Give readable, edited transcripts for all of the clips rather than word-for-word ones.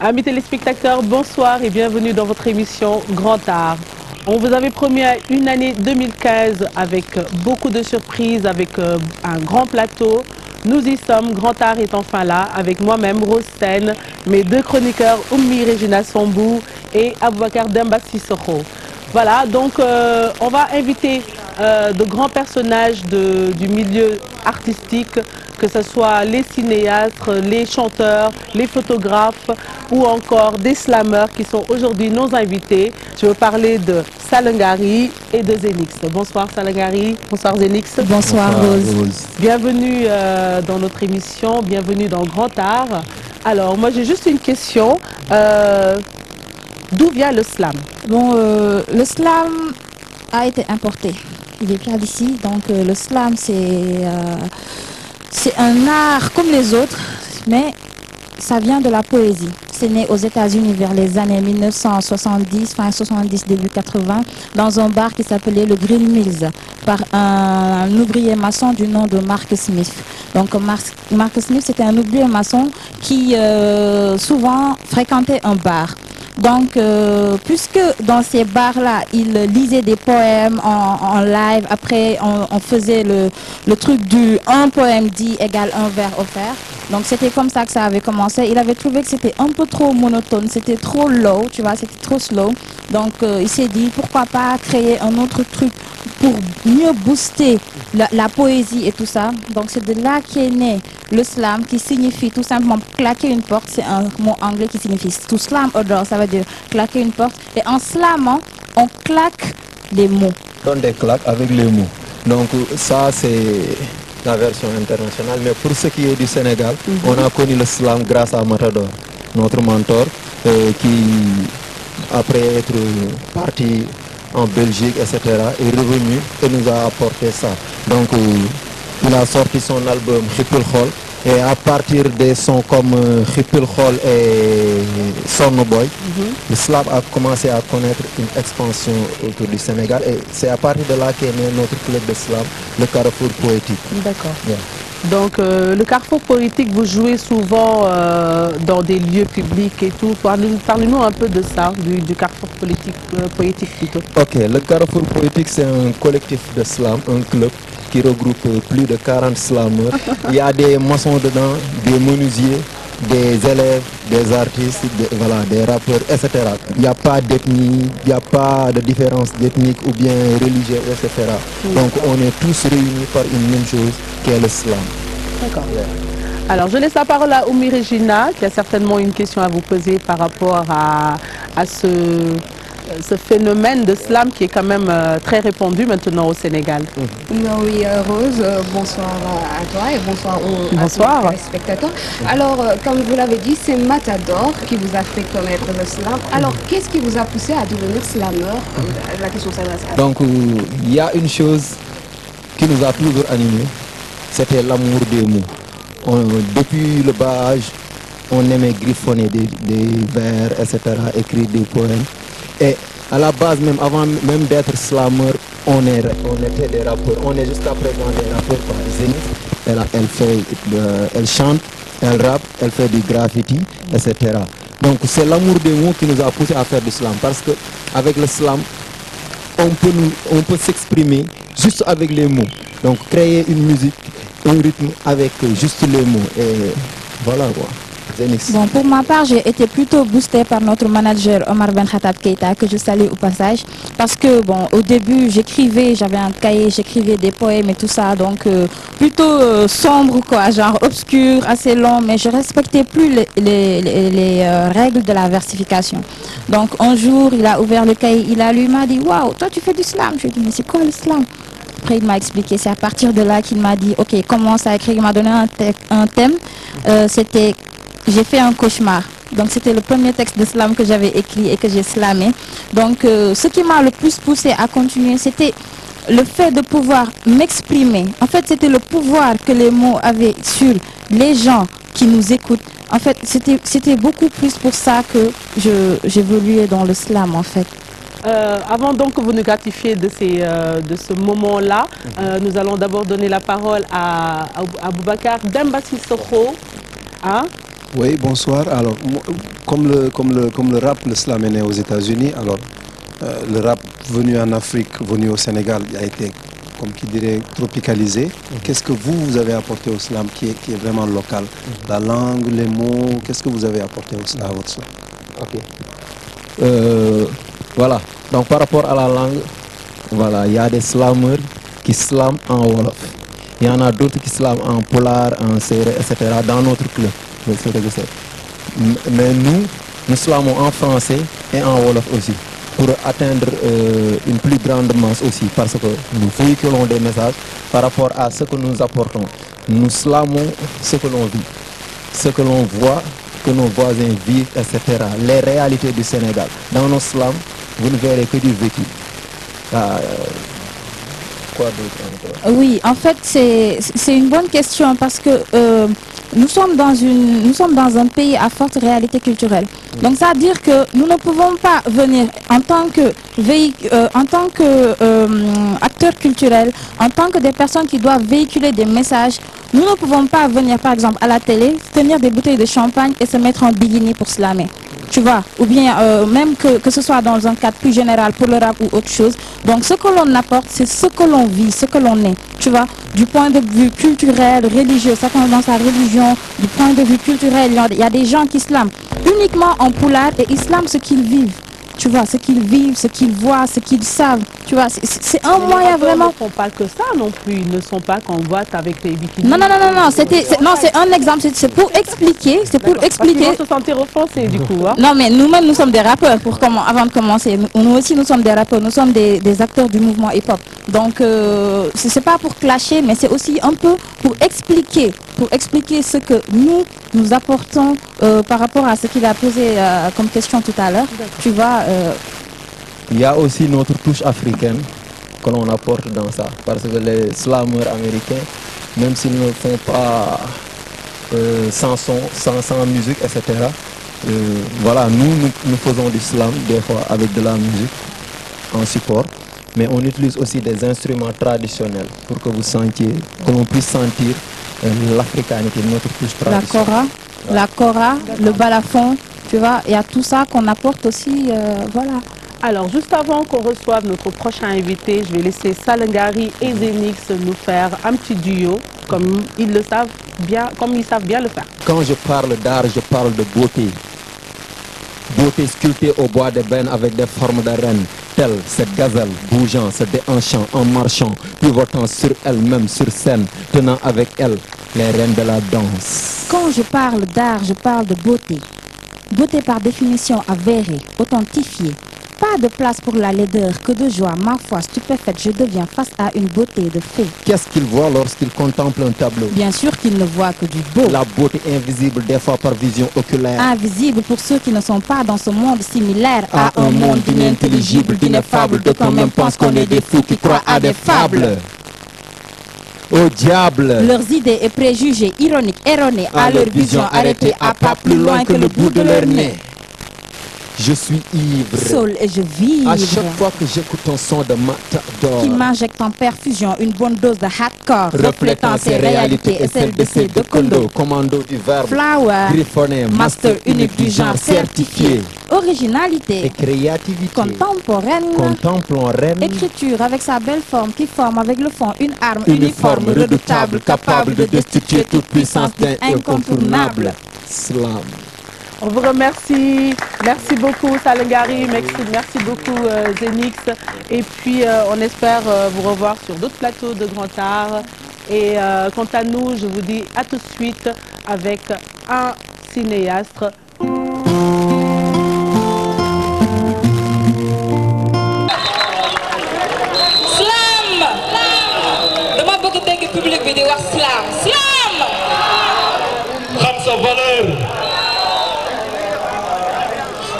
Amis téléspectateurs, bonsoir et bienvenue dans votre émission Grand Art. On vous avait promis une année 2015 avec beaucoup de surprises, avec un grand plateau. Nous y sommes, Grand Art est enfin là, avec moi-même, Rose Sen, mes deux chroniqueurs, Oumi Regina Sambou et Aboubakar Demba Sissoko. Voilà, donc on va inviter de grands personnages du milieu artistique, que ce soit les cinéastes, les chanteurs, les photographes ou encore des slameurs qui sont aujourd'hui nos invités. Je veux parler de Salengari et de Zenix. Bonsoir Salengari, bonsoir Zenix. Bonsoir Rose. Bienvenue dans notre émission, bienvenue dans Grand Art. Alors moi j'ai juste une question, d'où vient le slam? Bon, le slam a été importé. Il est pas d'ici, donc le slam c'est un art comme les autres, mais ça vient de la poésie. C'est né aux États-Unis vers les années 1970, fin 70, début 80, dans un bar qui s'appelait le Green Mills, par un ouvrier maçon du nom de Mark Smith. Donc Mark Smith, c'était un ouvrier maçon qui souvent fréquentait un bar. Donc, puisque dans ces bars-là, il lisait des poèmes en live, après on faisait le truc du un poème dit égale un vers offert. Donc c'était comme ça que ça avait commencé. Il avait trouvé que c'était un peu trop monotone, c'était trop low, tu vois, c'était trop slow. Donc il s'est dit pourquoi pas créer un autre truc pour mieux booster la poésie et tout ça. Donc c'est de là qu'est né le slam, qui signifie tout simplement claquer une porte. C'est un mot anglais qui signifie to slam a door, ça veut dire claquer une porte. Et en slamant, on claque des mots. On donne des claques avec les mots. Donc ça c'est la version internationale. Mais pour ce qui est du Sénégal, on a connu le slam grâce à Matador, notre mentor, qui après être parti en Belgique, etc., est revenu et nous a apporté ça. Donc il a sorti son album Hipul Khol, et à partir des sons comme Hipul Khol et Sonno Boy, le slam a commencé à connaître une expansion autour du Sénégal, et c'est à partir de là qu'est né notre club de slam, le Carrefour Poétique. D'accord. Yeah. Donc le Carrefour Poétique, vous jouez souvent dans des lieux publics et tout. Parlez-nous un peu de ça, du Carrefour Poétique plutôt. Ok, le Carrefour Poétique, c'est un collectif de slam, un club qui regroupe plus de 40 slameurs. Il y a des maçons dedans, des menuisiers, des élèves, des artistes, voilà, des rappeurs, etc. Il n'y a pas d'ethnie, il n'y a pas de différence ethnique ou bien religieuse, etc. Donc on est tous réunis par une même chose qui est le slam. D'accord. Yeah. Alors je laisse la parole à Oumi Regina qui a certainement une question à vous poser par rapport à ce phénomène de slam qui est quand même très répandu maintenant au Sénégal. Oui, Rose, bonsoir à toi et bonsoir aux spectateurs. Alors, comme vous l'avez dit, c'est Matador qui vous a fait connaître le slam. Alors, qu'est-ce qui vous a poussé à devenir slameur? La question s'adresse à donc, il y a une chose qui nous a toujours animés, c'était l'amour des mots. Depuis le bas âge, on aimait griffonner des vers, etc., écrire des poèmes. Et à la base, même avant même d'être slameur, on était des rappeurs. On est jusqu'à présent des rappeurs par Zénith. Elle chante, elle rappe, elle fait du graffiti, etc. Donc c'est l'amour des mots qui nous a poussé à faire du slam. Parce qu'avec le slam, on peut s'exprimer juste avec les mots. Donc créer une musique, un rythme avec juste les mots. Et voilà quoi. Bon, pour ma part, j'ai été plutôt boostée par notre manager Omar Ben Khattab Keita, que je salue au passage, parce que bon, au début, j'écrivais, j'avais un cahier, j'écrivais des poèmes et tout ça, donc plutôt sombre quoi, genre obscur, assez long, mais je respectais plus les règles de la versification. Donc un jour, il a ouvert le cahier, il a lu, il m'a dit, waouh, toi tu fais du slam. Je lui ai dit, mais c'est quoi le slam? Après, il m'a expliqué, c'est à partir de là qu'il m'a dit, ok, commence à écrire. Il m'a donné un thème, c'était j'ai fait un cauchemar. Donc c'était le premier texte de slam que j'avais écrit et que j'ai slamé. Donc ce qui m'a le plus poussé à continuer, c'était le fait de pouvoir m'exprimer. En fait, c'était le pouvoir que les mots avaient sur les gens qui nous écoutent. En fait, c'était beaucoup plus pour ça que j'évoluais dans le slam en fait. Avant donc que vous nous gratifiez de ce moment-là, nous allons d'abord donner la parole à Aboubakar Demba Sissoko. Hein? Oui, bonsoir. Alors, comme le rap, le slam est né aux États-Unis, alors le rap venu en Afrique, venu au Sénégal, il a été, comme qui dirait, tropicalisé. Qu'est-ce que vous avez apporté au slam qui est vraiment local? La langue, les mots, qu'est-ce que vous avez apporté au slam, à votre slam? Ok. Voilà. Donc par rapport à la langue, voilà, il y a des slammeurs qui slament en Wolof. Il y en a d'autres qui slament en Polar, en Séré, etc. dans notre club. Mais nous slamons en français et en Wolof aussi, pour atteindre une plus grande masse aussi, parce que nous véhiculons des messages par rapport à ce que nous apportons. Nous slamons ce que l'on vit, ce que l'on voit, que nos voisins vivent, etc. Les réalités du Sénégal. Dans nos slams, vous ne verrez que du vécu. Quoi d'autre? Oui, en fait, c'est une bonne question parce que nous sommes dans un pays à forte réalité culturelle. Donc, ça veut dire que nous ne pouvons pas venir en tant que acteurs culturels, en tant que des personnes qui doivent véhiculer des messages. Nous ne pouvons pas venir, par exemple, à la télé, tenir des bouteilles de champagne et se mettre en bikini pour slammer. Tu vois, ou bien même que ce soit dans un cadre plus général pour le rap ou autre chose. Donc ce que l'on apporte, c'est ce que l'on vit, ce que l'on est. Tu vois, du point de vue culturel, religieux, chacun dans sa religion, du point de vue culturel, il y a des gens qui slament uniquement en poulard et islam ce qu'ils vivent. Tu vois, ce qu'ils vivent, ce qu'ils voient, ce qu'ils savent. Tu vois, c'est un moyen vraiment... Ils ne font pas que ça non plus. Ils ne sont pas qu'on voit avec les bikinis. Non, c'est un exemple. C'est pour expliquer. C'est pour expliquer. Parce qu'ils vont se sentir offensés du coup. Hein? Non, mais nous-mêmes, nous sommes des rappeurs. Avant de commencer, nous aussi, nous sommes des rappeurs. Nous sommes des acteurs du mouvement hip-hop. Donc, c'est pas pour clasher, mais c'est aussi un peu pour expliquer ce que nous apportons par rapport à ce qu'il a posé comme question tout à l'heure. Tu vois. Il y a aussi notre touche africaine que l'on apporte dans ça. Parce que les slammeurs américains, même s'ils ne font pas sans son, sans musique, etc. Voilà, nous faisons du slam des fois avec de la musique en support. Mais on utilise aussi des instruments traditionnels pour que vous sentiez, que l'on puisse sentir l'africanité, notre touche traditionnelle. La kora, le balafon, tu vois, il y a tout ça qu'on apporte aussi, voilà. Alors, juste avant qu'on reçoive notre prochain invité, je vais laisser Salengari et Zenix nous faire un petit duo, comme ils savent bien le faire. Quand je parle d'art, je parle de beauté. Beauté sculptée au bois d'ébène avec des formes de reines, telle cette gazelle bougeant, se déhanchant en marchant, pivotant sur elle-même sur scène, tenant avec elle les reines de la danse. Quand je parle d'art, je parle de beauté. Beauté par définition avérée, authentifiée. Pas de place pour la laideur, que de joie, ma foi stupéfaite, je deviens face à une beauté de fée. Qu'est-ce qu'il voit lorsqu'il contemple un tableau? Bien sûr qu'il ne voit que du beau. La beauté invisible, des fois par vision oculaire. Invisible pour ceux qui ne sont pas dans ce monde similaire à un monde d'inintelligible, d'ineffable. D'aucuns même pensent qu'on est des fous qui croient à des fables. Au diable! Leurs idées et préjugés ironiques, erronés, à leur vision arrêtée, à pas plus loin que le bout de leur nez. Je suis ivre. Saul et je vivre. À chaque fois que j'écoute un son de Matador, qui m'injecte en perfusion une bonne dose de hardcore, reflétant ses réalités et celles de ses deux condos. Commando du verbe, Flower, griffonné, master unique du genre certifié. Originalité et créativité contemporaine. Contemporaine. Écriture avec sa belle forme qui forme avec le fond une arme uniforme, redoutable, capable de destituer toute puissance incontournable. Slam. On vous remercie. Merci beaucoup Salengari, merci beaucoup Zenix. Et puis on espère vous revoir sur d'autres plateaux de Grand Art. Et quant à nous, je vous dis à tout de suite avec un cinéaste. Slam! Dama bëgg dégg public bi di wax slam. Slam! Xam sa valeur.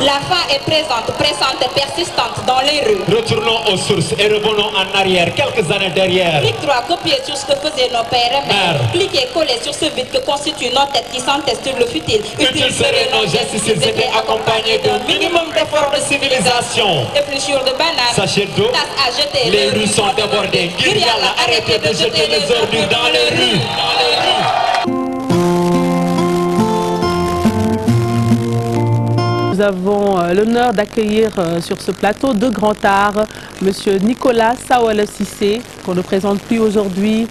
La faim est présente, pressante et persistante dans les rues. Retournons aux sources et revenons en arrière, quelques années derrière. Clic droit, copier sur ce que faisaient nos pères et mères. Cliquez, coller sur ce vide que constitue nos têtes qui s'entestent sur le futile. Utiles seraient nos gestes s'ils étaient accompagnés d'un minimum d'efforts de civilisation. Épluchure de bananes, sachet d'eau, tasses à jeter. Les rues sont débordées. Ngir Yàlla, arrêtez de jeter les ordures dans les rues. Nous avons l'honneur d'accueillir sur ce plateau de grand art Monsieur Nicolas Sawala Cissé, qu'on ne présente plus aujourd'hui.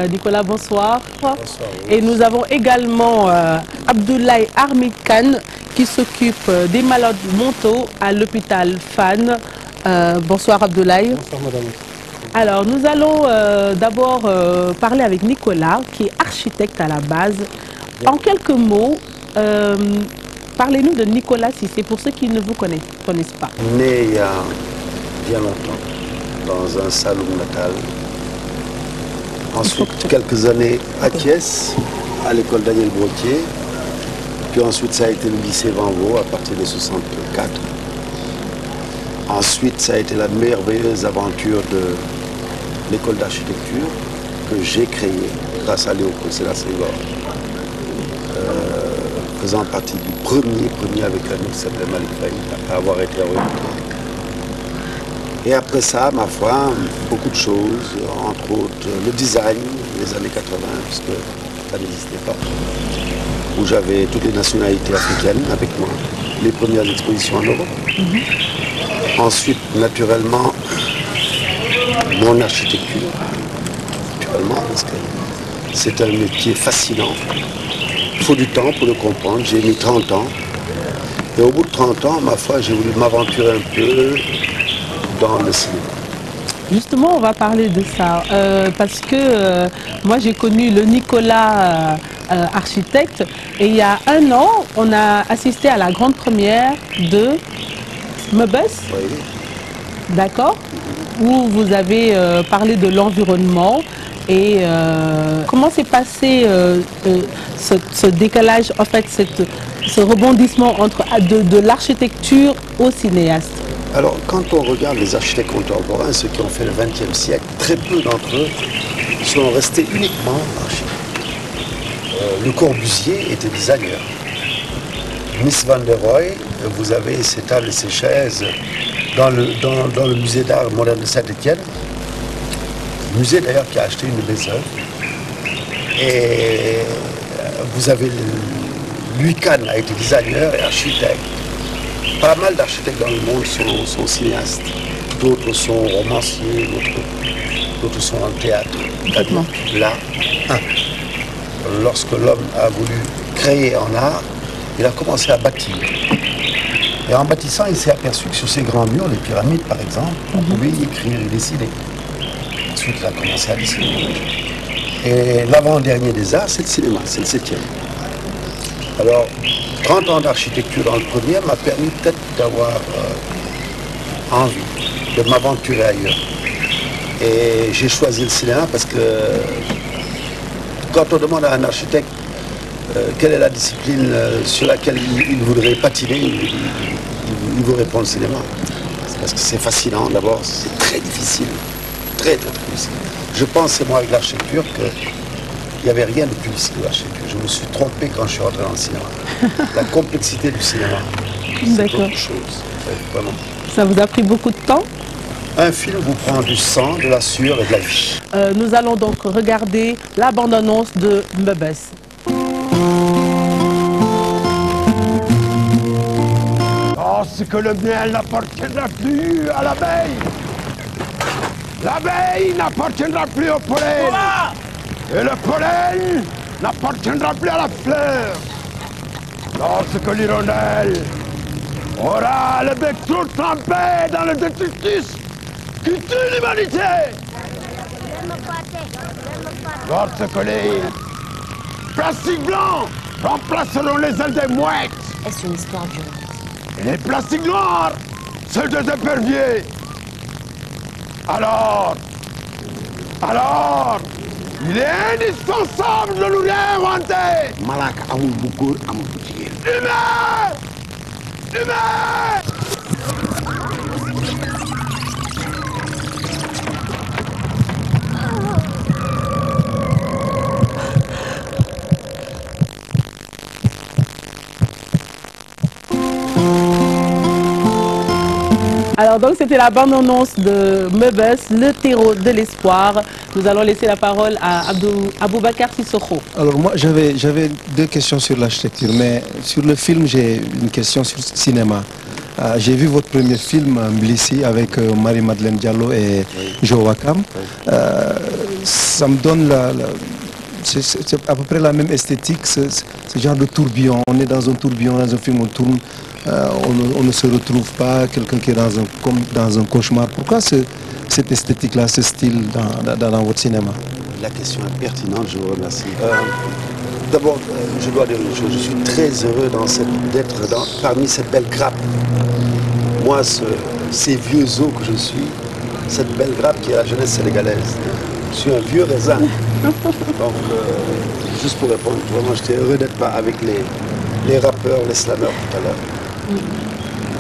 Nicolas, bonsoir. Bonsoir. Et nous avons également Abdoulaye Armid Khan, qui s'occupe des malades mentaux à l'hôpital Fann. Bonsoir Abdoulaye. Bonsoir madame. Alors nous allons d'abord parler avec Nicolas, qui est architecte à la base. En quelques mots, parlez-nous de Nicolas Cissé, pour ceux qui ne vous connaissent pas. Né il y a bien longtemps, dans un salon natal. Ensuite, quelques années à Thiès, à l'école Daniel Brottier. Puis ensuite, ça a été le lycée Van Vaux à partir de 64. Ensuite, ça a été la merveilleuse aventure de l'école d'architecture que j'ai créée grâce à Léopold Sédar Senghor. Faisant partie du premier avec un nom qui s'appelait Malik Faye, après avoir été recruté. Et après ça, ma foi, beaucoup de choses, entre autres le design des années 80, puisque ça n'existait pas, où j'avais toutes les nationalités africaines avec moi, les premières expositions en Europe. Ensuite, naturellement, mon architecture, naturellement, parce que c'est un métier fascinant. Il faut du temps pour le comprendre, j'ai mis 30 ans. Et au bout de 30 ans, ma foi, j'ai voulu m'aventurer un peu dans le cinéma. Justement, on va parler de ça, parce que moi j'ai connu le Nicolas architecte, et il y a un an, on a assisté à la grande première de Mebus, Oui. d'accord, où vous avez parlé de l'environnement. Et comment s'est passé ce décalage, en fait, ce rebondissement entre, de l'architecture au cinéaste? Alors, quand on regarde les architectes contemporains, ceux qui ont fait le XXe siècle, très peu d'entre eux sont restés uniquement architectes. Le Corbusier était designer. Miss Van der Rohe, vous avez ses tables et ses chaises dans le musée d'art moderne de Saint-Étienne. Musée d'ailleurs qui a acheté une de mes œuvres. Et vous avez Louis Kahn a été designer et architecte. Pas mal d'architectes dans le monde sont cinéastes. D'autres sont romanciers, d'autres sont en théâtre. Là, lorsque l'homme a voulu créer en art, il a commencé à bâtir. Et en bâtissant, il s'est aperçu que sur ces grands murs, les pyramides par exemple, on pouvait y écrire et dessiner. Ensuite, il a commencé à dessiner. Et l'avant-dernier des arts, c'est le cinéma, c'est le 7e. Alors, 30 ans d'architecture dans le premier m'a permis peut-être d'avoir envie de m'aventurer ailleurs. Et j'ai choisi le cinéma parce que quand on demande à un architecte quelle est la discipline sur laquelle il voudrait patiner, il vous répond le cinéma. C'est parce que c'est fascinant d'abord, c'est très difficile. Très difficile. Je pense, moi, avec l'architecture, qu'il n'y avait rien de plus difficile que l'architecture. Je me suis trompé quand je suis rentré dans le cinéma. La complexité du cinéma, c'est autre chose. Vraiment. Ça vous a pris beaucoup de temps? Un film vous prend du sang, de la sueur et de la vie. Nous allons donc regarder la bande-annonce de Mebus. Parce que le miel n'appartiendra plus à l'abeille. L'abeille n'appartiendra plus au pollen. Et le pollen n'appartiendra plus à la fleur. Lorsque l'hirondelle aura le bec trop trempé dans le détritus qui tue l'humanité. Lorsque les plastiques blancs remplaceront les ailes des mouettes. Est-ce une histoire violente? Et les plastiques noirs, ceux des éperviers. Alors, il est indispensable de nous réinventer. Malaka amul bu góor amul bu jigéen. Humain! Humain! Alors donc c'était la bande-annonce de Meubus, le terreau de l'espoir. Nous allons laisser la parole à Aboubacar Sissoko. Alors moi j'avais deux questions sur l'architecture, mais sur le film j'ai une question sur le cinéma. J'ai vu votre premier film, Mblissi, avec Marie-Madeleine Diallo et Joe Wakam. Ça me donne c'est à peu près la même esthétique, ce genre de tourbillon. On est dans un tourbillon, dans un film, on tourne, on ne se retrouve pas, quelqu'un qui est comme dans un cauchemar. Pourquoi cette esthétique-là, ce style dans votre cinéma? La question est pertinente, je vous remercie. D'abord, je dois dire une chose, je suis très heureux d'être parmi cette belle grappe. Moi, ces vieux os que je suis, cette belle grappe qui est la jeunesse sénégalaise. Je suis un vieux raisin. Donc, juste pour répondre, vraiment, j'étais heureux d'être avec les rappeurs, les slameurs tout à l'heure.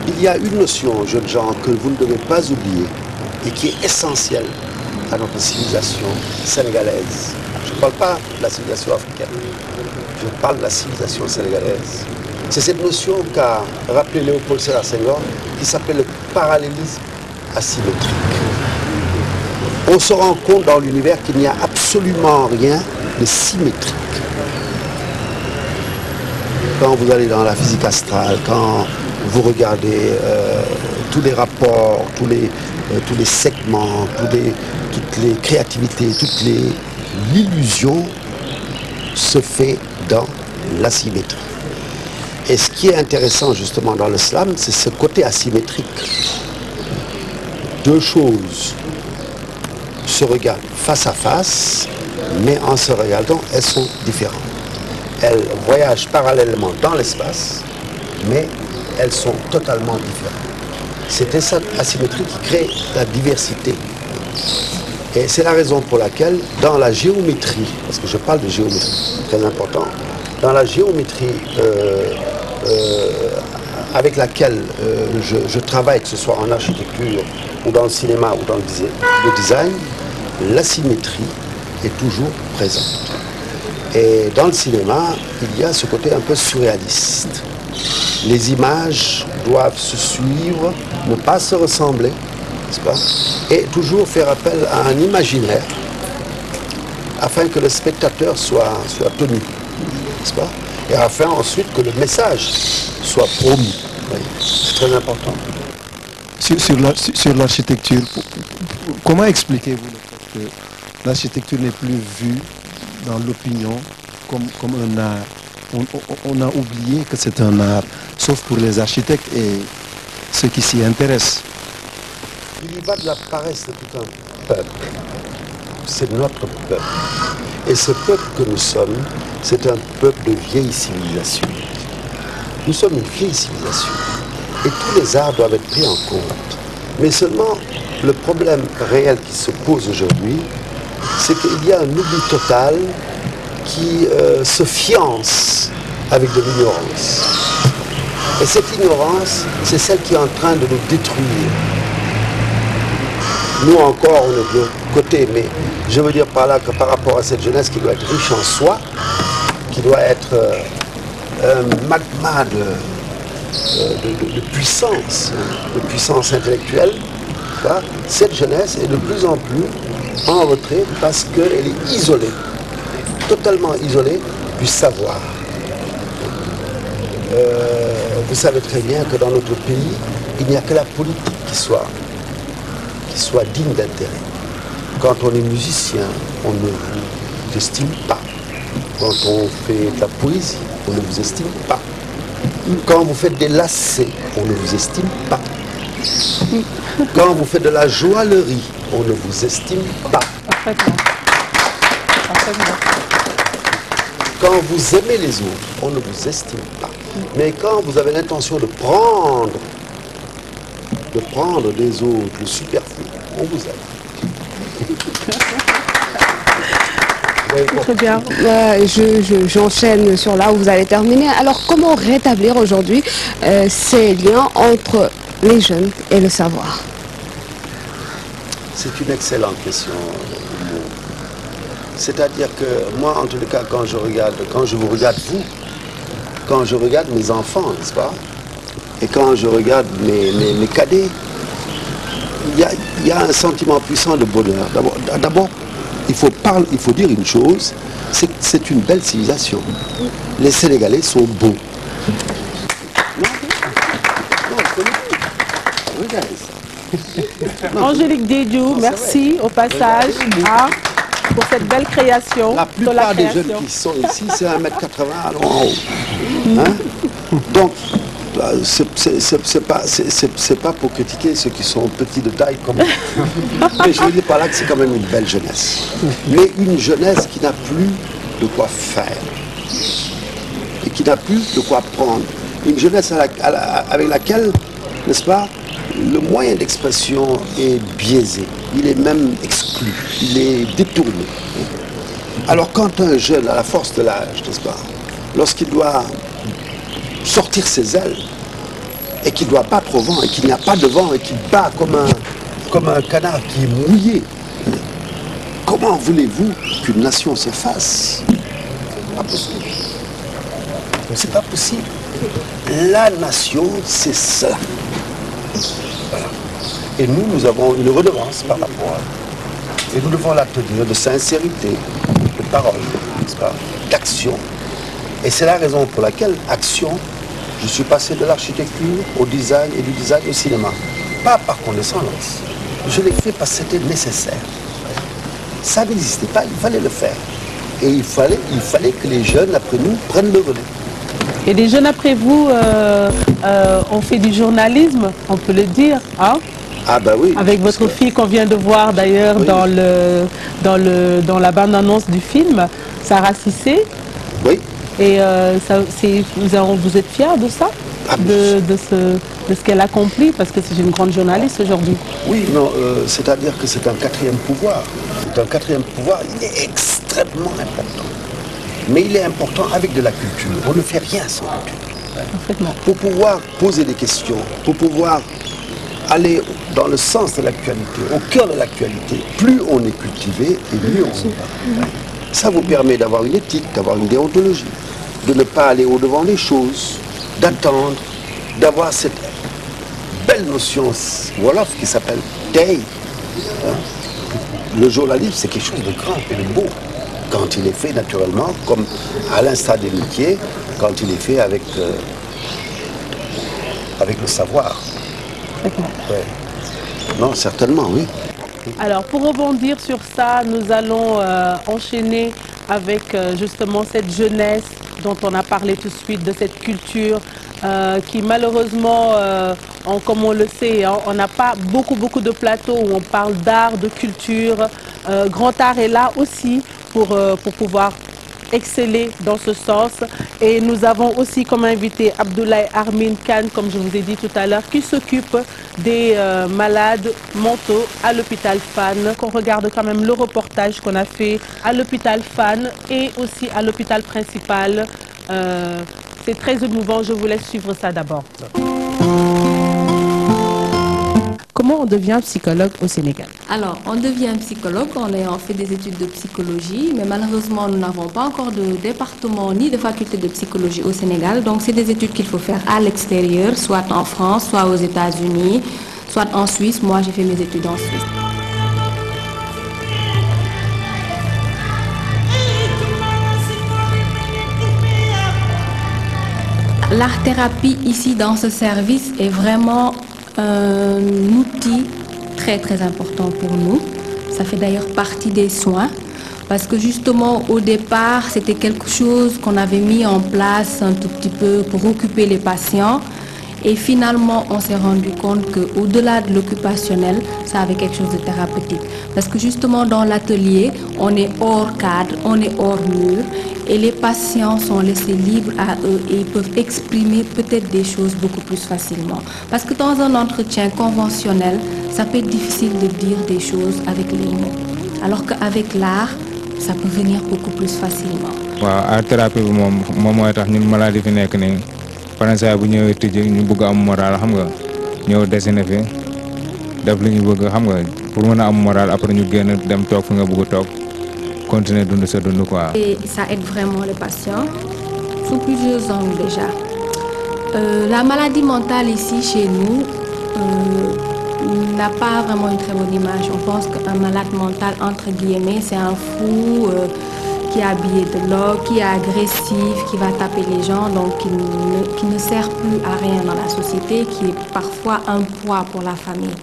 Il y a une notion, jeunes gens, que vous ne devez pas oublier et qui est essentielle à notre civilisation sénégalaise. Je ne parle pas de la civilisation africaine, je parle de la civilisation sénégalaise. C'est cette notion qu'a rappelé Léopold Sédar Senghor qui s'appelle le parallélisme asymétrique. On se rend compte dans l'univers qu'il n'y a absolument rien de symétrique. Quand vous allez dans la physique astrale, quand vous regardez tous les rapports, tous les segments, toutes les créativités, l'illusion se fait dans l'asymétrie. Et ce qui est intéressant justement dans le slam, c'est ce côté asymétrique. Deux choses se regardent face à face, mais en se regardant, elles sont différentes. Elles voyagent parallèlement dans l'espace, mais elles sont totalement différentes. C'était cette asymétrie qui crée la diversité. Et c'est la raison pour laquelle, dans la géométrie, parce que je parle de géométrie, très important, dans la géométrie avec laquelle je travaille, que ce soit en architecture, ou dans le cinéma, ou dans le design, l'asymétrie est toujours présente. Et dans le cinéma, il y a ce côté un peu surréaliste. Les images doivent se suivre, ne pas se ressembler, n'est-ce pas? Et toujours faire appel à un imaginaire afin que le spectateur soit tenu, n'est-ce pas? Et afin ensuite que le message soit promu. Oui, c'est très important. Sur l'architecture, comment expliquez-vous le fait que l'architecture n'est plus vue dans l'opinion comme un art? On a oublié que c'est un art, sauf pour les architectes et ceux qui s'y intéressent. Il y va de la paresse de tout un peuple. C'est notre peuple. Et ce peuple que nous sommes, c'est un peuple de vieille civilisation. Nous sommes une vieille civilisation. Et tous les arts doivent être pris en compte. Mais seulement, le problème réel qui se pose aujourd'hui, c'est qu'il y a un oubli total qui se fiance avec de l'ignorance. Et cette ignorance, c'est celle qui est en train de nous détruire. Nous encore, on est de l'autre côté, mais je veux dire par là que par rapport à cette jeunesse qui doit être riche en soi, qui doit être un magma de puissance intellectuelle, cette jeunesse est de plus en plus en retrait parce qu'elle est isolée, totalement isolée du savoir. Vous savez très bien que dans notre pays, il n'y a que la politique qui soit digne d'intérêt. Quand on est musicien, on ne vous estime pas. Quand on fait de la poésie, on ne vous estime pas. Quand vous faites des lacets, on ne vous estime pas. Quand vous faites de la joaillerie, on ne vous estime pas. Quand vous aimez les autres, on ne vous estime pas. Mais quand vous avez l'intention de prendre des autres le superflu, on vous aime. Très bien. J'enchaîne sur là où vous allez terminer. Alors, comment rétablir aujourd'hui ces liens entre les jeunes et le savoir? C'est une excellente question. C'est-à-dire que moi, en tous les cas, quand je vous regarde vous, quand je regarde mes enfants, n'est-ce pas? Et quand je regarde mes cadets, il y a un sentiment puissant de bonheur. D'abord, il faut dire une chose, c'est que c'est une belle civilisation. Les Sénégalais sont beaux. Angélique Diédioux, merci au passage pour cette belle création. La plupart des jeunes qui sont ici, c'est 1,80 m allons en haut. Hein? Donc, c'est pas pour critiquer ceux qui sont petits de taille comme mais je veux dire par là que c'est quand même une belle jeunesse. Mais une jeunesse qui n'a plus de quoi faire et qui n'a plus de quoi prendre. Une jeunesse avec laquelle, n'est-ce pas, le moyen d'expression est biaisé, il est même exclu, il est détourné. Alors quand un jeune, à la force de l'âge, n'est-ce pas, lorsqu'il doit sortir ses ailes et qu'il doit battre au vent et qu'il n'y a pas de vent et qu'il bat comme un canard qui est mouillé, comment voulez-vous qu'une nation se fasse? Pas possible. C'est pas possible. La nation, c'est cela. Voilà. Et nous avons une redevance par rapport à elle. Et nous devons la tenir de sincérité, de parole, d'action. Et c'est la raison pour laquelle, action, je suis passé de l'architecture au design et du design au cinéma. Pas par condescendance. Je l'ai fait parce que c'était nécessaire. Ça n'existait pas, il fallait le faire. Et il fallait que les jeunes, après nous, prennent le relais. Et les jeunes après vous ont fait du journalisme, on peut le dire, hein? Ah bah oui. Avec votre fille qu'on vient de voir d'ailleurs oui. dans la bande-annonce du film, Sarah Cissé. Oui. Et vous êtes fiers de ça, de ce qu'elle accomplit, parce que c'est une grande journaliste aujourd'hui. Oui, non, c'est-à-dire que c'est un quatrième pouvoir. C'est un quatrième pouvoir, il est extrêmement important. Mais il est important avec de la culture. On ne fait rien sans culture. Pour pouvoir poser des questions, pour pouvoir aller dans le sens de l'actualité, au cœur de l'actualité, plus on est cultivé et mieux on va. Ça vous permet d'avoir une éthique, d'avoir une déontologie, de ne pas aller au-devant des choses, d'attendre, d'avoir cette belle notion wolof qui s'appelle tay. Le journalisme, c'est quelque chose de grand et de beau. Quand il est fait naturellement, comme à l'instar des métiers, quand il est fait avec le savoir. Ouais. Non, certainement, oui. Alors, pour rebondir sur ça, nous allons enchaîner avec justement cette jeunesse dont on a parlé tout de suite, de cette culture qui malheureusement, comme on le sait, hein, on n'a pas beaucoup de plateaux où on parle d'art, de culture. Grand Art est là aussi pour pouvoir exceller dans ce sens. Et nous avons aussi comme invité Abdoulaye Armin Kane, comme je vous ai dit tout à l'heure, qui s'occupe des malades mentaux à l'hôpital Fann. On regarde quand même le reportage qu'on a fait à l'hôpital Fann et aussi à l'hôpital principal. C'est très émouvant, je vous laisse suivre ça d'abord. Comment on devient psychologue au Sénégal? Alors, on devient psychologue en ayant fait des études de psychologie, mais malheureusement, nous n'avons pas encore de département ni de faculté de psychologie au Sénégal. Donc, c'est des études qu'il faut faire à l'extérieur, soit en France, soit aux États-Unis, soit en Suisse. Moi, j'ai fait mes études en Suisse. L'art-thérapie ici, dans ce service, est vraiment un outil très important pour nous. Ça fait d'ailleurs partie des soins parce que justement au départ c'était quelque chose qu'on avait mis en place un tout petit peu pour occuper les patients et finalement on s'est rendu compte qu'au-delà de l'occupationnel ça avait quelque chose de thérapeutique parce que justement dans l'atelier on est hors cadre, on est hors mur et les patients sont laissés libres à eux et ils peuvent exprimer peut-être des choses beaucoup plus facilement. Parce que dans un entretien conventionnel, ça peut être difficile de dire des choses avec les mots. Alors qu'avec l'art, ça peut venir beaucoup plus facilement. Art thérapie moom mooy tax ñun maladie fi nekk nii par exemple bu ñëwee tëjee ñu bëgg am moral xam nga ñëw dessiné fi def li ñu bëgg xam nga pour mën a am moral après ñu génn dem toog fi nga bëgg toog. Continuer de se donner quoi. Et ça aide vraiment les patients sous plusieurs angles déjà. La maladie mentale ici chez nous, n'a pas vraiment une très bonne image. On pense qu'un malade mental, entre guillemets, c'est un fou qui est habillé de l'or, qui est agressif, qui va taper les gens, donc qui ne sert plus à rien dans la société, qui est parfois un poids pour la famille.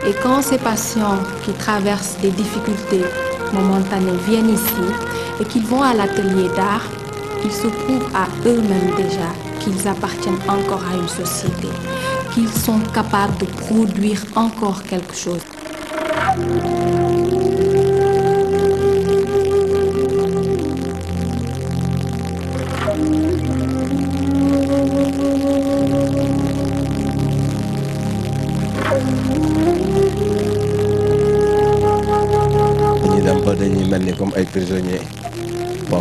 Et quand ces patients qui traversent des difficultés momentanées viennent ici et qu'ils vont à l'atelier d'art, ils se prouvent à eux-mêmes déjà qu'ils appartiennent encore à une société, qu'ils sont capables de produire encore quelque chose. dañuy mel ni comme ay prisonniers bon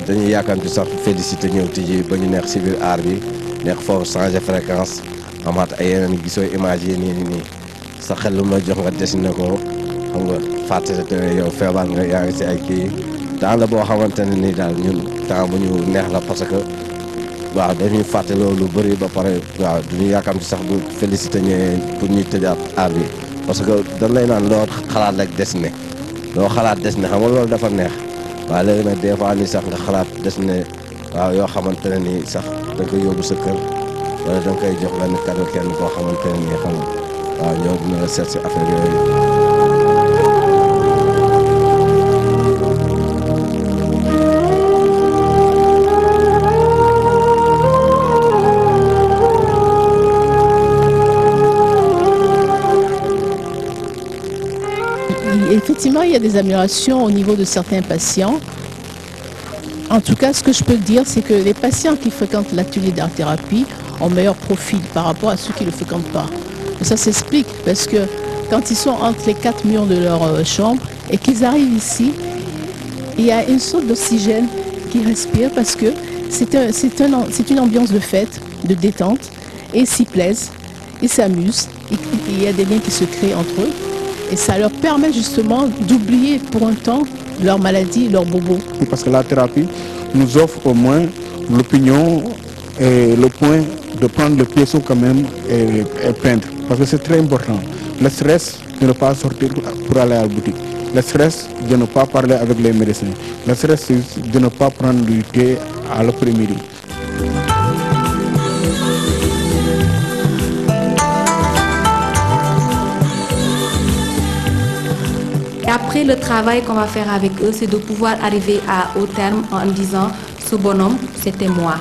dañuy yàkkamti sax félicité ñëw tijji ba ñu nekk si biir aar bi nekk foofu changer fréquence amaat ay yeneen gisoo image yi nii sa xel lu ma jox nga dessiné ko xam nga fàtte te yow feebar nga yaa ngi si ay kii temps la boo xamante ne nii daal ñun temps bu ñu neex la parce que waaw dañuy fàtte loolu lu bëri ba pare waaw duñu yàkkamti sax bu félicité ñëwee pour ñuy tëjaat aar bi parce que dañ lay naan loo xalaat rek dessiné loo xalaat dessiné xam nga loolu dafa neex waaye léegi nag des fois nii sax nga xalaat dessiné waaw yoo xamante ne nii sax da nga koy yóbbu sa kër wala da nga koy jox benn cadeau kenn koo xamante ne nii xam nga waaw ñoo dina la seet si affaire yooyu. Effectivement, il y a des améliorations au niveau de certains patients. En tout cas, ce que je peux dire, c'est que les patients qui fréquentent l'atelier d'art-thérapie ont meilleur profil par rapport à ceux qui ne le fréquentent pas. Et ça s'explique parce que quand ils sont entre les 4 murs de leur chambre et qu'ils arrivent ici, il y a une sorte d'oxygène qui respire parce que c'est une ambiance de fête, de détente, et ils s'y plaisent, ils s'amusent, il y a des liens qui se créent entre eux. Et ça leur permet justement d'oublier pour un temps leur maladie, leur bobo. Parce que la thérapie nous offre au moins l'opinion et le point de prendre le pinceau quand même et peindre. Parce que c'est très important. Le stress de ne pas sortir pour aller à la boutique. Le stress de ne pas parler avec les médecins. Le stress de ne pas prendre du thé à l'après-midi. Après, le travail qu'on va faire avec eux, c'est de pouvoir arriver au terme en disant « ce bonhomme, c'était moi.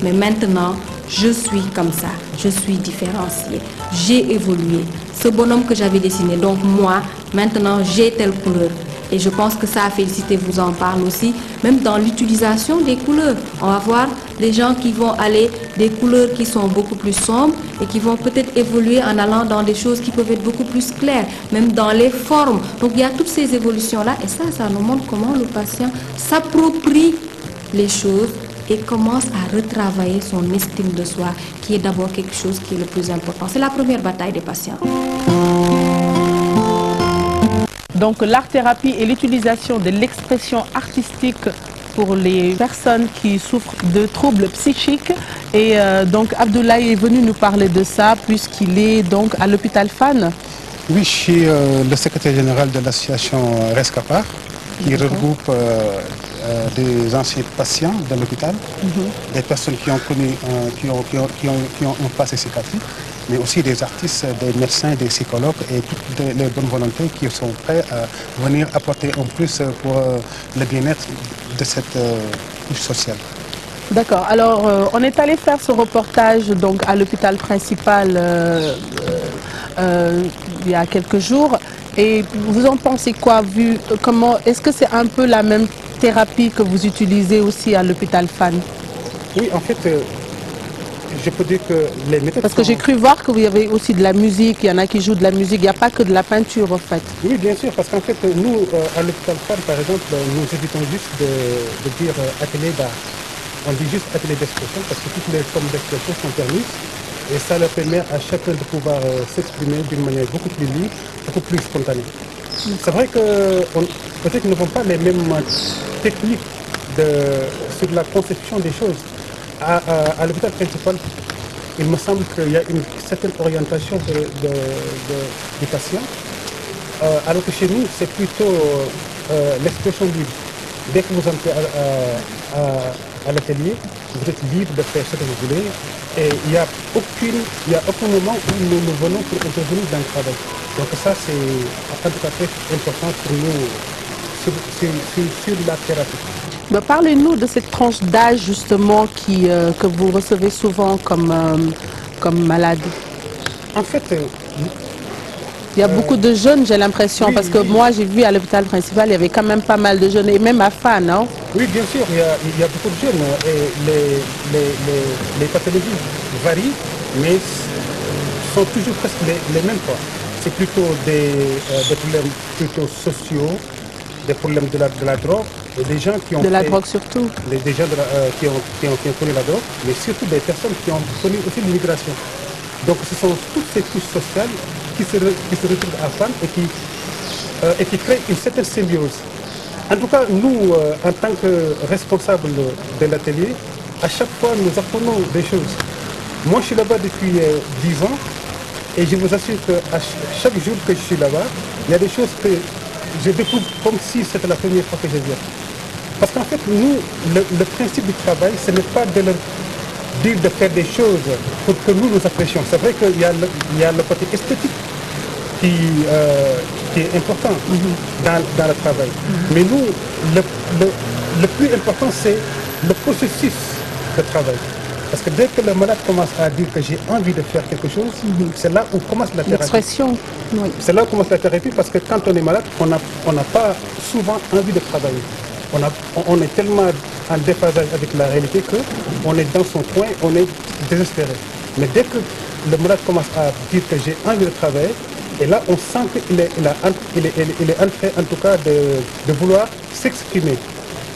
Mais maintenant, je suis comme ça. Je suis différencié. J'ai évolué. Ce bonhomme que j'avais dessiné, donc moi, maintenant, j'ai telle couleur. » Et je pense que ça, Félicité vous en parle aussi, même dans l'utilisation des couleurs. On va voir des gens qui vont aller des couleurs qui sont beaucoup plus sombres et qui vont peut-être évoluer en allant dans des choses qui peuvent être beaucoup plus claires, même dans les formes. Donc il y a toutes ces évolutions-là et ça nous montre comment le patient s'approprie les choses et commence à retravailler son estime de soi, qui est d'abord quelque chose qui est le plus important. C'est la première bataille des patients. Donc l'art-thérapie et l'utilisation de l'expression artistique pour les personnes qui souffrent de troubles psychiques. Et donc Abdoulaye est venu nous parler de ça puisqu'il est donc à l'hôpital Fann. Oui, je suis le secrétaire général de l'association Rescapar qui regroupe des anciens patients de l'hôpital, des personnes qui ont connu, qui ont un passé psychiatrique, mais aussi des artistes, des médecins, des psychologues et toutes les bonnes volontés qui sont prêts à venir apporter un plus pour le bien-être de cette couche sociale. D'accord. Alors, on est allé faire ce reportage donc, à l'hôpital principal il y a quelques jours. Et vous en pensez quoi, est-ce que c'est un peu la même thérapie que vous utilisez aussi à l'hôpital Fann? Oui, en fait, je peux dire que les méthodes... Parce que j'ai cru voir que vous avez aussi de la musique, il y en a qui jouent de la musique, il n'y a pas que de la peinture en fait. Oui, bien sûr, parce qu'en fait, nous, à l'hôpital Fann, par exemple, nous évitons juste de dire atelier d'art. On dit juste atelier d'expression parce que toutes les formes d'expression sont permises et ça leur permet à chacun de pouvoir s'exprimer d'une manière beaucoup plus libre, beaucoup plus spontanée. C'est vrai que peut-être qu'ils ne font pas les mêmes techniques sur la conception des choses. À l'hôpital principal, il me semble qu'il y a une certaine orientation du patient, alors que chez nous, c'est plutôt l'expression libre. Dès que vous entrez à l'atelier, vous êtes libre de faire ce que vous voulez, et il n'y a aucun moment où nous venons pour intervenir dans le travail. Donc ça, c'est en tout cas très important pour nous sur la thérapie. Parlez-nous de cette tranche d'âge justement que vous recevez souvent comme malade. En fait, il y a beaucoup de jeunes, j'ai l'impression, parce que moi j'ai vu à l'hôpital principal, il y avait quand même pas mal de jeunes, et même à Fan, non? Oui, bien sûr, il y a beaucoup de jeunes, et les pathologies varient, mais sont toujours presque les mêmes. C'est plutôt des problèmes plutôt sociaux, des problèmes de la drogue, et des gens qui ont... De la drogue surtout. Des gens qui ont connu la drogue, mais surtout des personnes qui ont connu aussi l'immigration. Donc ce sont toutes ces couches sociales qui se retrouvent à Fan et qui créent une certaine symbiose. En tout cas, nous, en tant que responsables de l'atelier, à chaque fois nous apprenons des choses. Moi je suis là-bas depuis 10 ans et je vous assure qu'à chaque jour que je suis là-bas, il y a des choses que je découvre comme si c'était la première fois que je viens. Parce qu'en fait, nous, le principe du travail, ce n'est pas de leur dire de faire des choses pour que nous apprécions. C'est vrai qu'il y a le côté esthétique qui est important dans le travail. Mais nous, le plus important, c'est le processus de travail. Parce que dès que le malade commence à dire que j'ai envie de faire quelque chose, c'est là où commence la thérapie. L'expression. Oui. C'est là où commence la thérapie parce que quand on est malade, on n'a pas souvent envie de travailler. On est tellement en déphasage avec la réalité qu'on est dans son coin, on est désespéré. Mais dès que le malade commence à dire que j'ai envie de travailler, et là on sent qu'il est en train en tout cas de vouloir s'exprimer.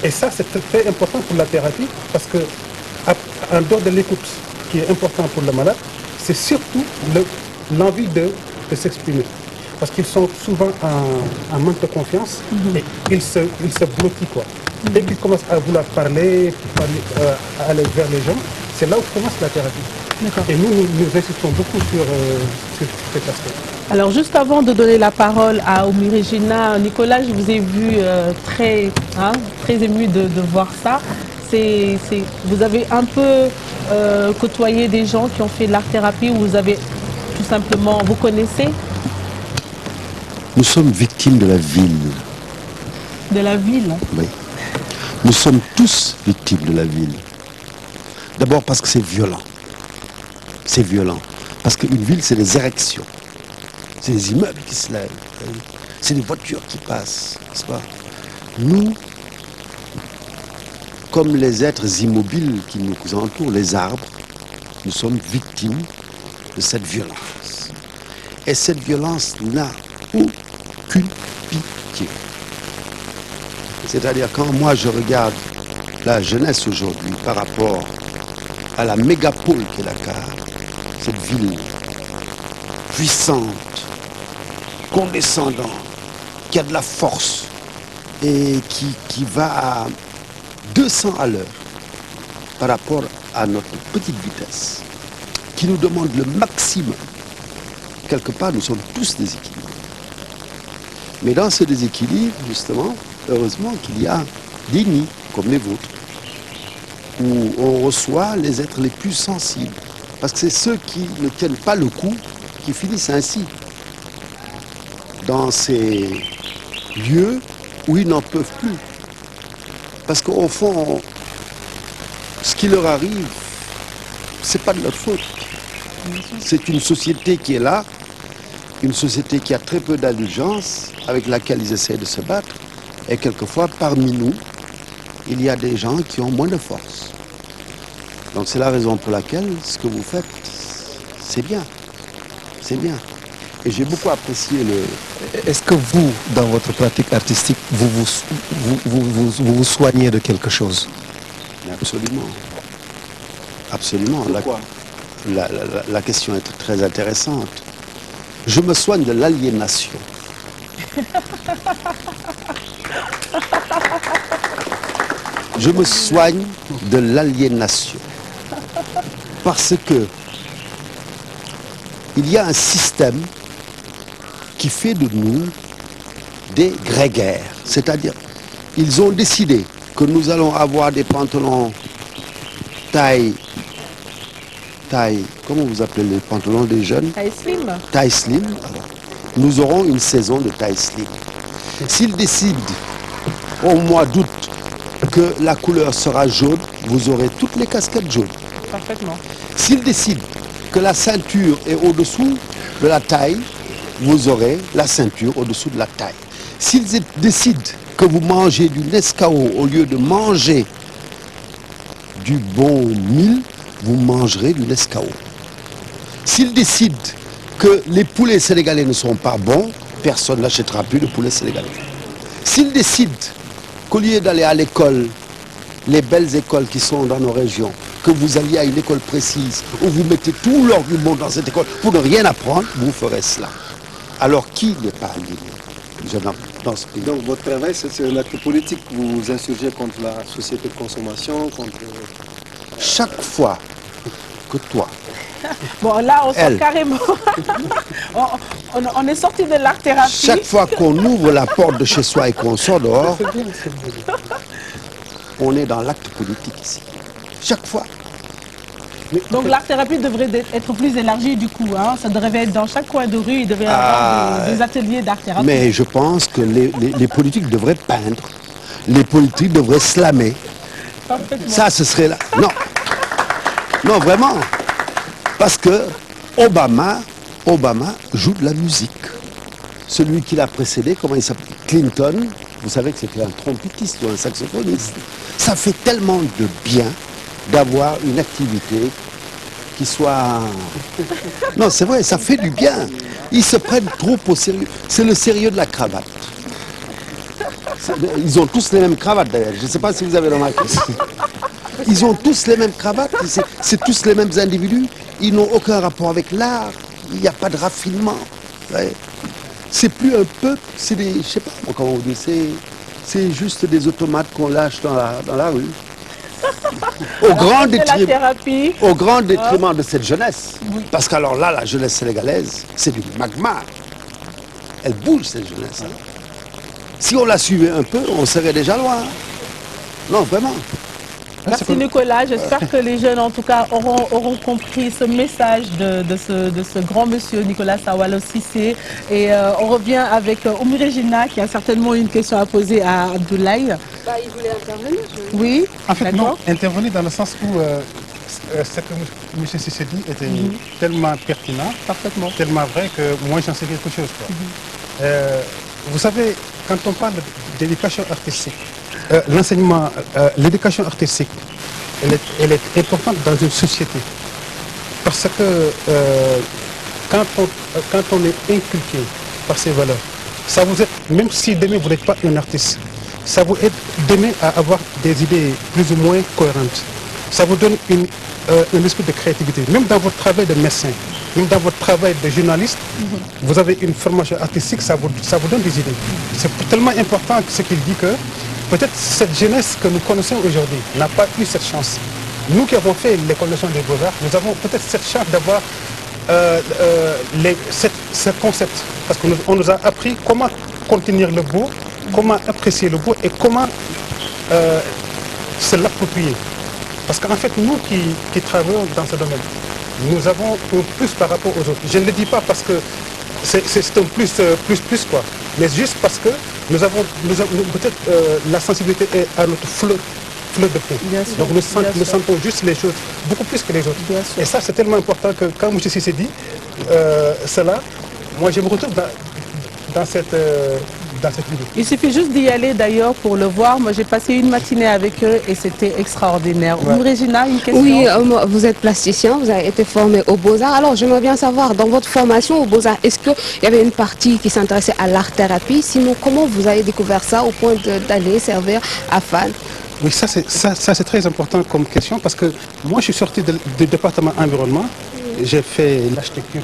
Et ça c'est très important pour la thérapie parce que en dehors de l'écoute qui est important pour le malade, c'est surtout l'envie de s'exprimer. Parce qu'ils sont souvent en manque de confiance et ils se bloquent quoi. Dès qu'ils commencent à vouloir parler, à aller vers les gens, c'est là où commence la thérapie. Et nous insistons beaucoup sur cet aspect. Alors juste avant de donner la parole à Oumi Regina, Nicolas, je vous ai vu très ému de voir ça. Vous avez un peu côtoyé des gens qui ont fait de l'art-thérapie ou vous avez tout simplement, vous connaissez? Nous sommes victimes de la ville. De la ville? Oui. Nous sommes tous victimes de la ville. D'abord parce que c'est violent. C'est violent. Parce qu'une ville, c'est des érections. C'est des immeubles qui se lèvent. C'est des voitures qui passent. N'est-ce pas? Nous, comme les êtres immobiles qui nous entourent, les arbres, nous sommes victimes de cette violence. Et cette violence n'a aucune pitié. C'est-à-dire quand moi je regarde la jeunesse aujourd'hui par rapport à la mégapole qu'est Dakar, cette ville puissante, condescendante, qui a de la force et qui va à 200 à l'heure par rapport à notre petite vitesse, qui nous demande le maximum. Quelque part, nous sommes tous déséquilibrés. Mais dans ce déséquilibre, justement, heureusement qu'il y a des nids comme les vôtres, où on reçoit les êtres les plus sensibles. Parce que c'est ceux qui ne tiennent pas le coup qui finissent ainsi. Dans ces lieux où ils n'en peuvent plus. Parce qu'au fond, ce qui leur arrive, c'est pas de leur faute. C'est une société qui est là, une société qui a très peu d'indulgence, avec laquelle ils essaient de se battre. Et quelquefois, parmi nous, il y a des gens qui ont moins de force. Donc c'est la raison pour laquelle ce que vous faites, c'est bien. C'est bien. Et j'ai beaucoup apprécié le... Est-ce que vous, dans votre pratique artistique, vous vous soignez de quelque chose? Absolument. Absolument. Pourquoi? La question est très intéressante. Je me soigne de l'aliénation. Je me soigne de l'aliénation. Parce que il y a un système qui fait de nous des grégaires. C'est-à-dire, ils ont décidé que nous allons avoir des pantalons taille, comment vous appelez les pantalons des jeunes? Taille slim. Taille slim. Nous aurons une saison de taille slim. S'ils décident au mois d'août que la couleur sera jaune, vous aurez toutes les casquettes jaunes. Parfaitement. S'ils décident que la ceinture est au-dessous de la taille, vous aurez la ceinture au-dessous de la taille. S'ils décident que vous mangez du Nescao au lieu de manger du bon mil, vous mangerez du Nescao. S'ils décident que les poulets sénégalais ne sont pas bons, personne n'achètera plus de poulet sénégalais. S'ils décident qu'au lieu d'aller à l'école, les belles écoles qui sont dans nos régions, que vous alliez à une école précise, où vous mettez tout l'or du monde dans cette école pour ne rien apprendre, vous ferez cela. Alors qui n'est pas indigné dans ce pays? Donc votre travail, c'est un acte politique. Vous vous insurgez contre la société de consommation, contre... Chaque fois que toi... Bon, là, on sort carrément... on est sorti de l'art-thérapie. Chaque fois qu'on ouvre la porte de chez soi et qu'on sort dehors, on est dans l'acte politique ici. Chaque fois. Donc l'art-thérapie devrait être plus élargie du coup. Hein. Ça devrait être dans chaque coin de rue, il devrait y avoir des ateliers d'art-thérapie. Mais je pense que les politiques devraient peindre. Les politiques devraient slammer. Ça, ce serait là. Non. Non, vraiment. Parce que Obama joue de la musique. Celui qui l'a précédé, comment il s'appelle? Clinton, vous savez que c'était un trompettiste ou un saxophoniste. Ça fait tellement de bien d'avoir une activité qui soit... Non, c'est vrai, ça fait du bien. Ils se prennent trop au sérieux. C'est le sérieux de la cravate. Ils ont tous les mêmes cravates d'ailleurs. Je ne sais pas si vous avez remarqué. Ils ont tous les mêmes cravates. C'est tous les mêmes individus. Ils n'ont aucun rapport avec l'art. Il n'y a pas de raffinement. C'est plus un peuple, c'est des... Je sais pas comment vous dire. C'est juste des automates qu'on lâche dans la rue. Au grand détriment de cette jeunesse. Oui. Parce qu'alors là, la jeunesse sénégalaise, c'est du magma. Elle bouge, cette jeunesse. Si on la suivait un peu, on serait déjà loin. Non, vraiment. Merci Nicolas, j'espère que les jeunes en tout cas auront compris ce message de ce grand monsieur Nicolas Sawalo Cissé. Et on revient avec Oumi Regina qui a certainement une question à poser à Abdoulaye. Bah, il voulait intervenir. Oui, en fait non, intervenir dans le sens où ce que M. Cissé dit était tellement pertinent, tellement vrai que moi j'en sais quelque chose. Vous savez, quand on parle d'éducation artistique, l'enseignement, l'éducation artistique, elle est importante dans une société. Parce que quand on est inculqué par ces valeurs, ça vous aide, même si demain vous n'êtes pas un artiste, ça vous aide demain à avoir des idées plus ou moins cohérentes. Ça vous donne un esprit de créativité. Même dans votre travail de médecin, même dans votre travail de journaliste, vous avez une formation artistique, ça vous donne des idées. C'est tellement important ce qu'il dit que peut-être cette jeunesse que nous connaissons aujourd'hui n'a pas eu cette chance. Nous qui avons fait l'école nationale des beaux-arts, nous avons peut-être cette chance d'avoir ce concept. Parce qu'on nous a appris comment contenir le beau, comment apprécier le beau et comment se l'approprier. Parce qu'en fait, nous qui travaillons dans ce domaine, nous avons un plus par rapport aux autres. Je ne le dis pas parce que c'est un plus quoi, mais juste parce que nous avons peut-être la sensibilité est à notre fleur de peau. Donc nous sentons juste les choses beaucoup plus que les autres. Et ça c'est tellement important que quand M. Cissé dit cela, moi je me retrouve dans cette idée. Il suffit juste d'y aller d'ailleurs pour le voir. Moi j'ai passé une matinée avec eux et c'était extraordinaire. Regina, une question? Oui, vous êtes plasticien, vous avez été formé aux Beaux-Arts. Alors j'aimerais bien savoir, dans votre formation aux Beaux-Arts, est-ce qu'il y avait une partie qui s'intéressait à l'art-thérapie? Sinon, comment vous avez découvert ça au point d'aller servir à Fann? Oui, ça c'est très important comme question parce que moi je suis sorti du département environnement. J'ai fait l'architecture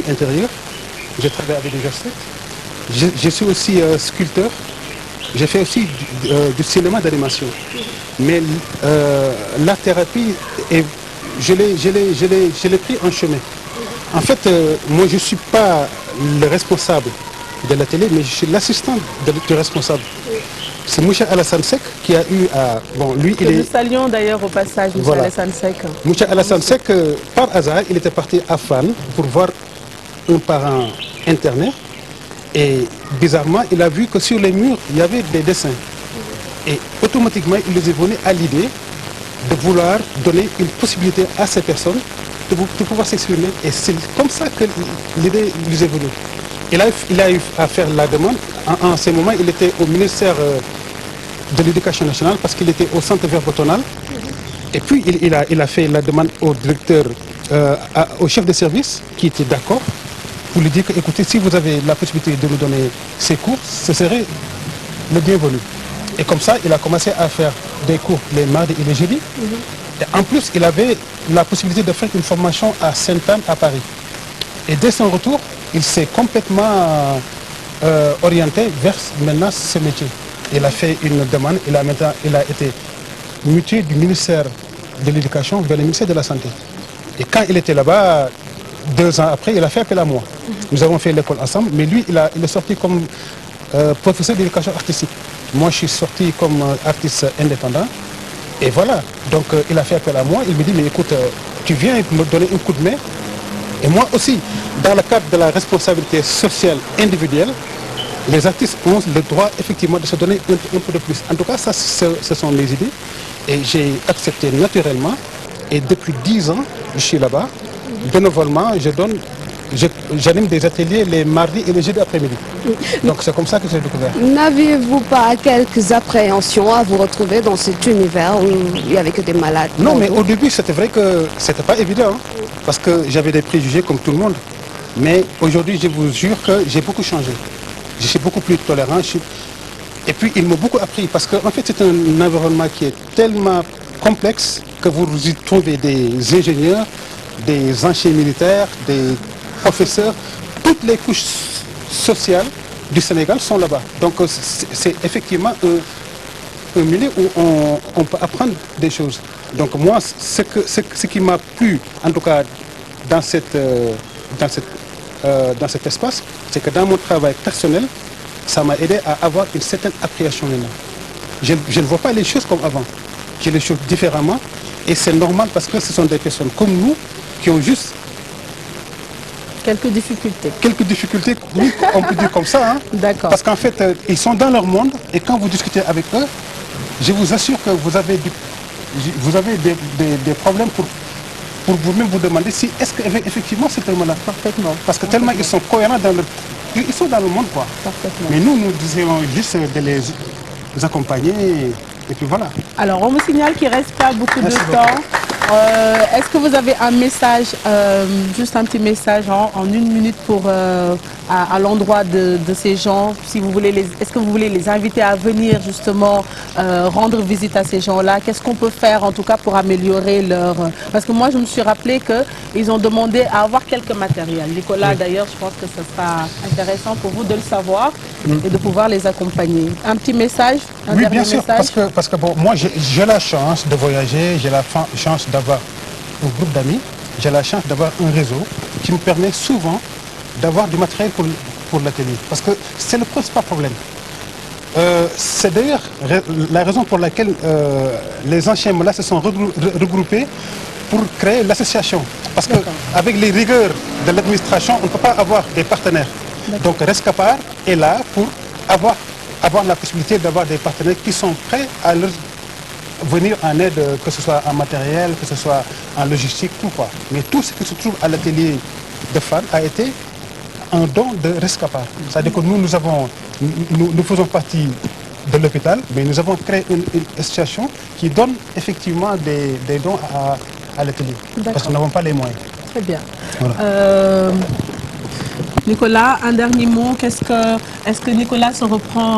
intérieure. J'ai travaillé avec des architectes. Je suis aussi sculpteur. J'ai fait aussi du cinéma d'animation. Mais la thérapie, je l'ai pris en chemin. En fait, moi, je ne suis pas le responsable de la télé, mais je suis l'assistant du responsable. C'est Moucha Alassane Seck qui a eu à... Bon, lui, il est... Nous saluons d'ailleurs au passage Moucha Alassane Seck. Moucha Alassane Seck, par hasard, il était parti à Fan pour voir un parent interné. Et bizarrement, il a vu que sur les murs, il y avait des dessins. Et automatiquement, il les est venu à l'idée de vouloir donner une possibilité à ces personnes de pouvoir s'exprimer. Et c'est comme ça que l'idée lui est venue. Il a eu à faire la demande. En ce moment, il était au ministère de l'Éducation nationale parce qu'il était au centre verbotonal. Et puis, il a fait la demande au directeur, au chef de service qui était d'accord pour lui dire que, écoutez, si vous avez la possibilité de nous donner ces cours, ce serait le bienvenu. Et comme ça, il a commencé à faire des cours les mardis et les jeudis. Et en plus, il avait la possibilité de faire une formation à Sainte-Anne à Paris. Et dès son retour, il s'est complètement orienté vers maintenant ce métier. Il a fait une demande, il a été muté du ministère de l'Éducation vers le ministère de la Santé. Et quand il était là-bas, 2 ans après, il a fait appel à moi. Nous avons fait l'école ensemble, mais lui, il est sorti comme professeur d'éducation artistique. Moi, je suis sorti comme artiste indépendant. Et voilà, donc il a fait appel à moi. Il me dit, mais écoute, tu viens me donner un coup de main. Et moi aussi, dans le cadre de la responsabilité sociale individuelle, les artistes ont le droit effectivement de se donner un peu de plus. En tout cas, ça, ce sont mes idées. Et j'ai accepté naturellement. Et depuis 10 ans, je suis là-bas. Bénévolement, j'anime des ateliers les mardis et les jeudis après-midi. Donc c'est comme ça que j'ai découvert. N'aviez-vous pas quelques appréhensions à vous retrouver dans cet univers où il n'y avait que des malades? Non, mais au début, c'était vrai que c'était pas évident. Hein, parce que j'avais des préjugés comme tout le monde. Mais aujourd'hui, je vous jure que j'ai beaucoup changé. Je suis beaucoup plus tolérant. Et puis, ils m'ont beaucoup appris. Parce qu'en fait, c'est un environnement qui est tellement complexe que vous y trouvez des ingénieurs, des anciens militaires, des professeurs. Toutes les couches sociales du Sénégal sont là-bas. Donc, c'est effectivement un milieu où on peut apprendre des choses. Donc, moi, ce qui m'a plu, en tout cas, dans cet espace, c'est que dans mon travail personnel, ça m'a aidé à avoir une certaine appréhension maintenant. Je ne vois pas les choses comme avant. Je les choses différemment. Et c'est normal parce que ce sont des personnes comme nous qui ont juste quelques difficultés. Quelques difficultés, oui, on peut dire comme ça. Hein. D'accord. Parce qu'en fait, ils sont dans leur monde et quand vous discutez avec eux, je vous assure que vous avez des problèmes pour vous-même vous demander si est-ce qu'effectivement c'est tellement là. Parfaitement. Parce que tellement ils sont cohérents dans ils sont dans le monde, quoi. Parfaitement. Mais nous essayons juste de les accompagner et puis voilà. Alors, on me signale qu'il ne reste pas beaucoup de temps. Est-ce que vous avez un message, juste un petit message en 1 minute pour, à l'endroit de ces gens, si vous voulez est-ce que vous voulez les inviter à venir justement rendre visite à ces gens-là? Qu'est-ce qu'on peut faire en tout cas pour améliorer leur... Parce que moi je me suis rappelé qu'ils ont demandé à avoir quelques matériels. Nicolas d'ailleurs, je pense que ce sera intéressant pour vous de le savoir et de pouvoir les accompagner. Un petit message, un oui, bien sûr, message. parce que bon, moi j'ai la chance de voyager, j'ai la chance d'avoir un groupe d'amis, j'ai la chance d'avoir un réseau qui me permet souvent d'avoir du matériel pour l'atelier. Parce que c'est le principal problème. C'est d'ailleurs la raison pour laquelle les anciens là se sont regroupés pour créer l'association. Parce qu'avec les rigueurs de l'administration, on ne peut pas avoir des partenaires. Donc Rescapar est là pour avoir la possibilité d'avoir des partenaires qui sont prêts à leur venir en aide, que ce soit en matériel, que ce soit en logistique, tout quoi. Mais tout ce qui se trouve à l'atelier de Fan a été un don de Rescapar. C'est-à-dire que nous faisons partie de l'hôpital, mais nous avons créé une association qui donne effectivement des dons à l'atelier. Parce que nous n'avons pas les moyens. Très bien. Voilà. Nicolas, un dernier mot. Est-ce que Nicolas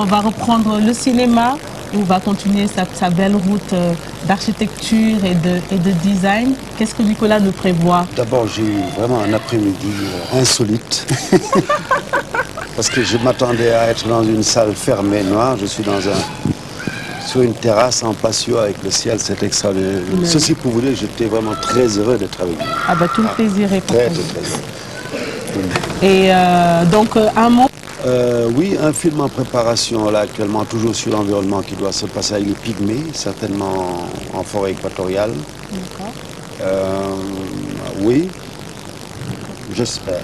va reprendre le cinéma ou va continuer sa belle route d'architecture et de design? Qu'est-ce que Nicolas nous prévoit? D'abord, j'ai eu vraiment un après-midi insolite. Parce que je m'attendais à être dans une salle fermée, noire. Je suis sur une terrasse en patio avec le ciel, c'est extraordinaire. Ceci pour vous dire, j'étais vraiment très heureux d'être avec vous. Ah bah tout le plaisir est pour vous. Très. Et donc, un mot. Oui, un film en préparation, là, actuellement, toujours sur l'environnement qui doit se passer avec les pygmées, certainement en forêt équatoriale. Oui, j'espère.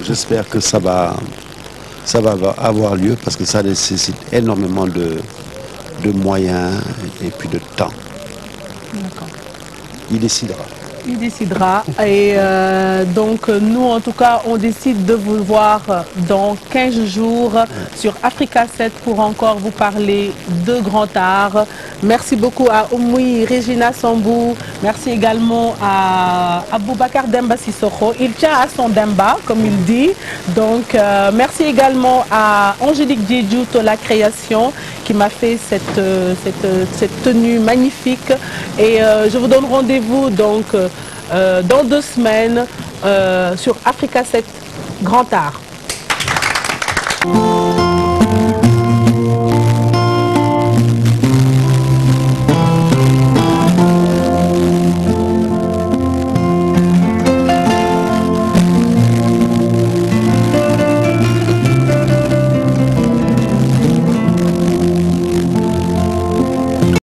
J'espère que ça va avoir lieu parce que ça nécessite énormément de moyens et puis de temps. Il décidera. Il décidera. Et donc, nous, en tout cas, on décide de vous voir dans 15 jours sur Africa 7 pour encore vous parler de grand art. Merci beaucoup à Oumoui Regina Sambou. Merci également à Aboubacar Demba Sissoko. Il tient à son Demba, comme il dit. Donc, merci également à Angélique Djedjou de la création qui m'a fait cette tenue magnifique. Et je vous donne rendez-vous donc dans 2 semaines sur Africa 7 Grand Art.